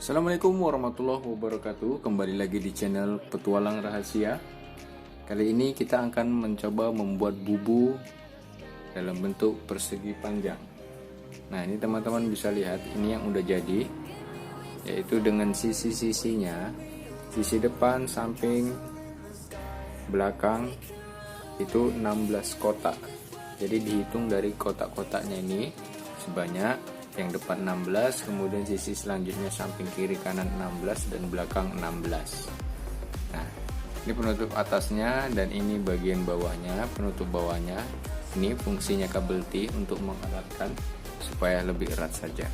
Assalamualaikum warahmatullahi wabarakatuh. Kembali lagi di channel Petualang Rahasia. Kali ini kita akan mencoba membuat bubu dalam bentuk persegi panjang. Nah, ini teman-teman bisa lihat, ini yang udah jadi, yaitu dengan sisi-sisinya, sisi depan, samping, belakang itu 16 kotak. Jadi dihitung dari kotak-kotaknya ini sebanyak yang depan 16, kemudian sisi selanjutnya samping kiri kanan 16 dan belakang 16. Nah, ini penutup atasnya dan ini bagian bawahnya, penutup bawahnya. Ini fungsinya kabel T untuk mengeratkan supaya lebih erat saja.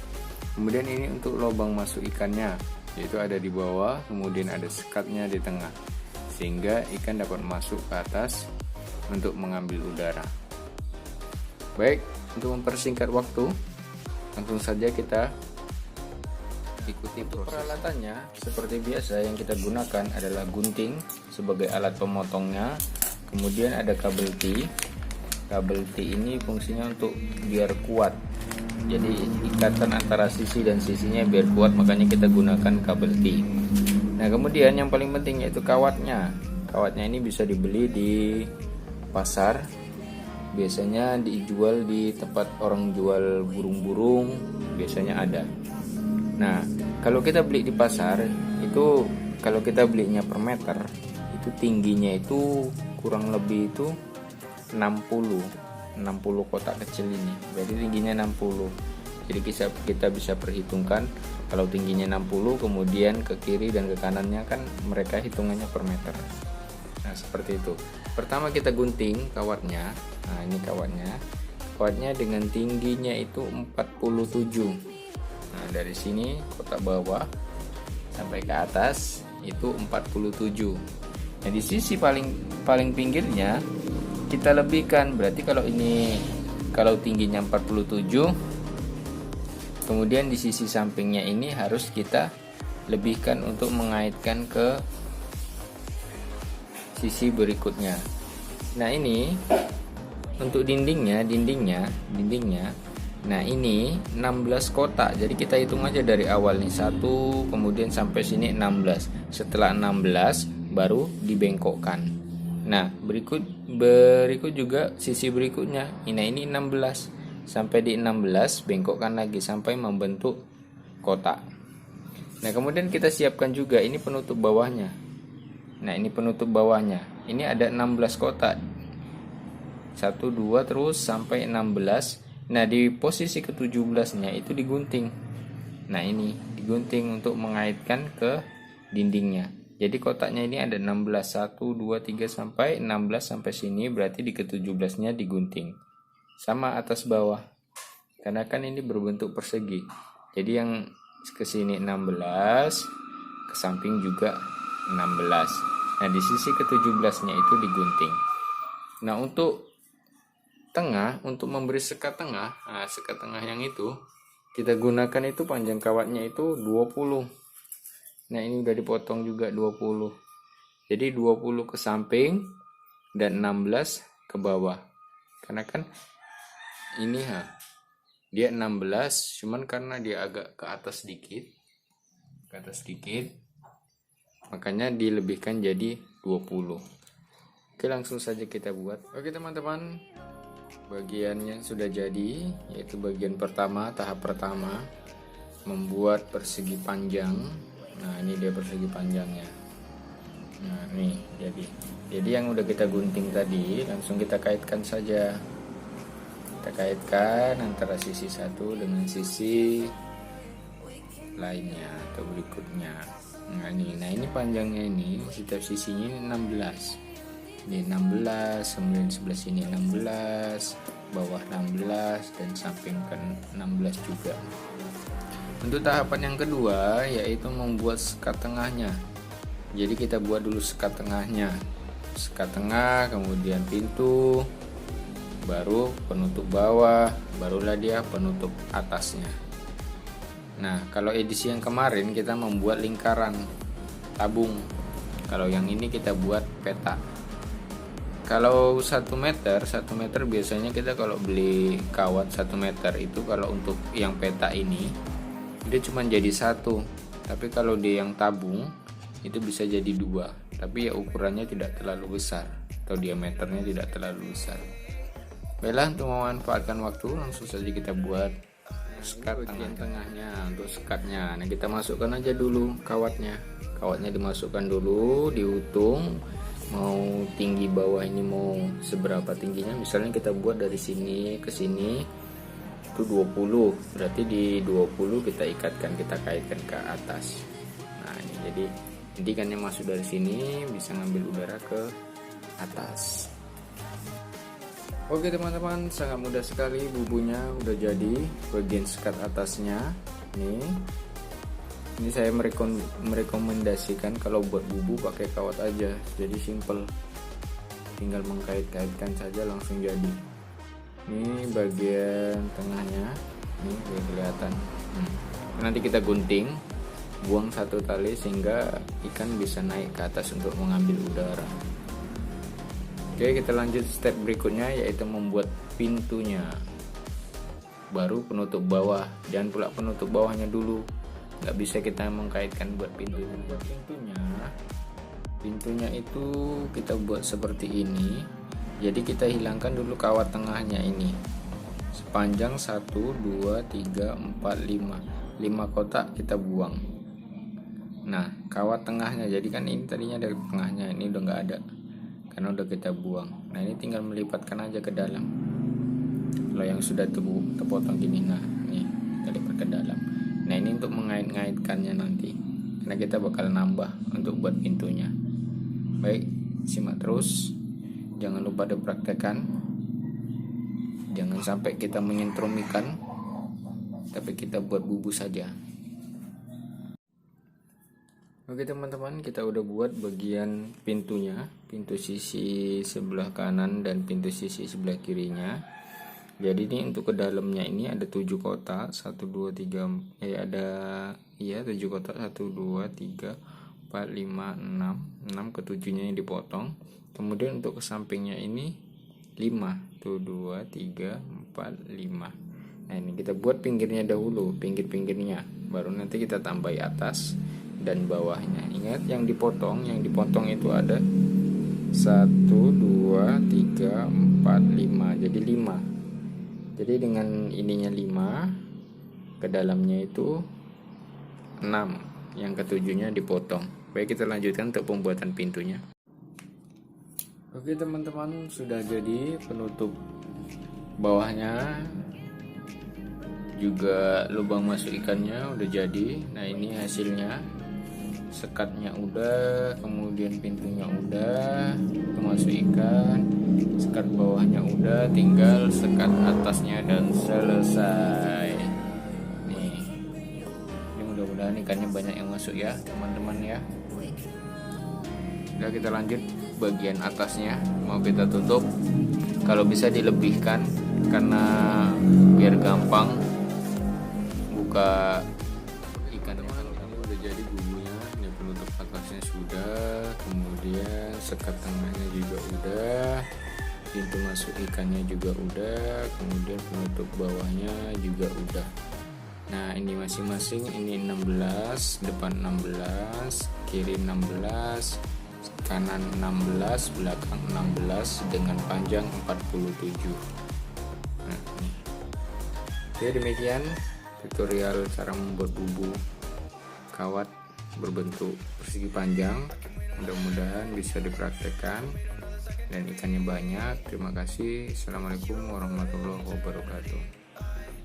Kemudian ini untuk lubang masuk ikannya, yaitu ada di bawah, kemudian ada sekatnya di tengah, sehingga ikan dapat masuk ke atas untuk mengambil udara. Baik, untuk mempersingkat waktu, langsung saja kita ikuti proses. Peralatannya seperti biasa, yang kita gunakan adalah gunting sebagai alat pemotongnya. Kemudian ada kabel T. Kabel T ini fungsinya untuk biar kuat. Jadi ikatan antara sisi dan sisinya biar kuat, makanya kita gunakan kabel T. Nah, kemudian yang paling penting yaitu kawatnya. Kawatnya ini bisa dibeli di pasar. Biasanya dijual di tempat orang jual burung-burung, biasanya ada. Nah, kalau kita beli di pasar itu, kalau kita belinya per meter, itu tingginya itu kurang lebih itu 60 kotak kecil ini. Berarti tingginya 60. Jadi kita bisa perhitungkan kalau tingginya 60, kemudian ke kiri dan ke kanannya kan mereka hitungannya per meter. Nah, seperti itu. Pertama kita gunting kawatnya. Nah, ini kawatnya. Kawatnya dengan tingginya itu 47. Nah, dari sini kotak bawah sampai ke atas itu 47. Nah, di sisi paling pinggirnya kita lebihkan. Berarti kalau tingginya 47, kemudian di sisi sampingnya ini harus kita lebihkan untuk mengaitkan ke sisi berikutnya. Nah, ini untuk dindingnya. Nah, ini 16 kotak. Jadi kita hitung aja dari awal nih, 1, kemudian sampai sini 16. Setelah 16 baru dibengkokkan. Nah, berikut juga sisi berikutnya. Ini 16. Sampai di 16 bengkokkan lagi sampai membentuk kotak. Nah, kemudian kita siapkan juga ini penutup bawahnya. Nah, ini penutup bawahnya. Ini ada 16 kotak. 1, 2 terus sampai 16. Nah, di posisi ke-17-nya itu digunting. Nah, ini digunting untuk mengaitkan ke dindingnya. Jadi kotaknya ini ada 16, 1, 2, 3 sampai 16 sampai sini, berarti di ke-17-nya digunting. Sama atas bawah. Karena kan ini berbentuk persegi. Jadi yang ke sini 16, ke samping juga 16. Nah, di sisi ke-17-nya itu digunting. Nah, untuk tengah, untuk memberi sekat tengah, sekat tengah yang itu kita gunakan itu panjang kawatnya itu 20. Nah, ini udah dipotong juga 20. Jadi 20 ke samping dan 16 ke bawah. Karena kan ini dia 16, cuman karena dia agak ke atas sedikit, makanya dilebihkan jadi 20. Oke, langsung saja kita buat. Oke teman-teman, bagiannya sudah jadi, yaitu bagian pertama, tahap pertama membuat persegi panjang. Nah, ini dia persegi panjangnya. Nah, nih jadi yang udah kita gunting tadi langsung kita kaitkan saja. Kita kaitkan antara sisi satu dengan sisi lainnya atau berikutnya. Nah, ini panjangnya ini setiap sisinya ini 16. Ini 16, kemudian sebelah sini 16, bawah 16 dan samping kan 16 juga. Untuk tahapan yang kedua yaitu membuat sekat tengahnya. Jadi kita buat dulu sekat tengahnya. Sekat tengah, kemudian pintu, baru penutup bawah, barulah dia penutup atasnya. Nah, kalau edisi yang kemarin kita membuat lingkaran tabung. Kalau yang ini kita buat peta. Kalau 1 meter biasanya kita kalau beli kawat 1 meter itu, kalau untuk yang peta ini dia cuma jadi 1. Tapi kalau dia yang tabung itu bisa jadi 2, tapi ya ukurannya tidak terlalu besar atau diameternya tidak terlalu besar. Baiklah, untuk memanfaatkan waktu langsung saja kita buat sekat tengahnya. Untuk sekatnya, nah kita masukkan aja dulu kawatnya dimasukkan dulu, dihitung mau tinggi bawah ini mau seberapa tingginya. Misalnya kita buat dari sini ke sini itu 20, berarti di 20 kita kaitkan ke atas. Nah ini jadi intikannya masuk dari sini bisa ngambil udara ke atas. Oke teman-teman, sangat mudah sekali, bubunya udah jadi. Bagian sekat atasnya ini saya merekomendasikan kalau buat bubu pakai kawat aja, jadi simple, tinggal mengkait-kaitkan saja langsung jadi. Ini bagian tengahnya, ini kelihatan. Nanti kita gunting, buang satu tali sehingga ikan bisa naik ke atas untuk mengambil udara. Oke, kita lanjut step berikutnya, yaitu membuat pintunya. Baru penutup bawah, jangan pula penutup bawahnya dulu, nggak bisa kita mengkaitkan buat pintunya. Pintunya itu kita buat seperti ini. Jadi kita hilangkan dulu kawat tengahnya ini, sepanjang 1, 2, 3, 4, 5 kotak kita buang. Nah kawat tengahnya, jadi kan ini tadinya ada tengahnya, ini udah nggak ada karena udah kita buang. Nah ini tinggal melipatkan aja ke dalam. Kalau yang sudah terpotong gini, nah ini kita lipat ke dalam. Nah ini untuk mengait-ngaitkannya nanti, karena kita bakal nambah untuk buat pintunya. Baik, simak terus, jangan lupa dipraktekkan. Jangan sampai kita menyentrum ikan, tapi kita buat bubu saja. Oke teman-teman, kita udah buat bagian pintunya, pintu sisi sebelah kanan dan pintu sisi sebelah kirinya. Jadi ini untuk ke dalamnya ini ada 7 kotak, 1, 2, 3, ada 7 kotak, 1, 2, 3, 4, 5, 6 ketujuhnya yang dipotong. Kemudian untuk ke sampingnya ini 5, 1, 2, 3, 4, 5. Nah ini kita buat pinggirnya dahulu, pinggir-pinggirnya, baru nanti kita tambahi atas dan bawahnya. Ingat yang dipotong itu ada 1, 2, 3, 4, 5, jadi 5. Jadi dengan ininya 5, ke dalamnya itu 6, yang ketujuhnya dipotong. Baik, kita lanjutkan untuk pembuatan pintunya. Oke teman-teman, sudah jadi penutup bawahnya, juga lubang masuk ikannya udah jadi. Nah ini hasilnya, sekatnya udah, kemudian pintunya udah, masuk ikan, sekat bawahnya udah, tinggal sekat atasnya dan selesai. Nih, ini mudah-mudahan ikannya banyak yang masuk ya teman-teman ya. Udah, kita lanjut bagian atasnya, mau kita tutup. Kalau bisa dilebihkan karena biar gampang buka ikannya. Kalau ini udah jadi bumbunya, ini penutup atasnya sudah, kemudian sekat tengahnya juga udah, pintu masuk ikannya juga udah, kemudian penutup bawahnya juga udah. Nah ini masing-masing, ini 16, depan 16, kiri 16, kanan 16, belakang 16 dengan panjang 47. Nah, nih. Oke, demikian tutorial cara membuat bubu kawat berbentuk persegi panjang. Mudah-mudahan bisa dipraktekkan dan ikannya banyak. Terima kasih. Assalamualaikum warahmatullahi wabarakatuh.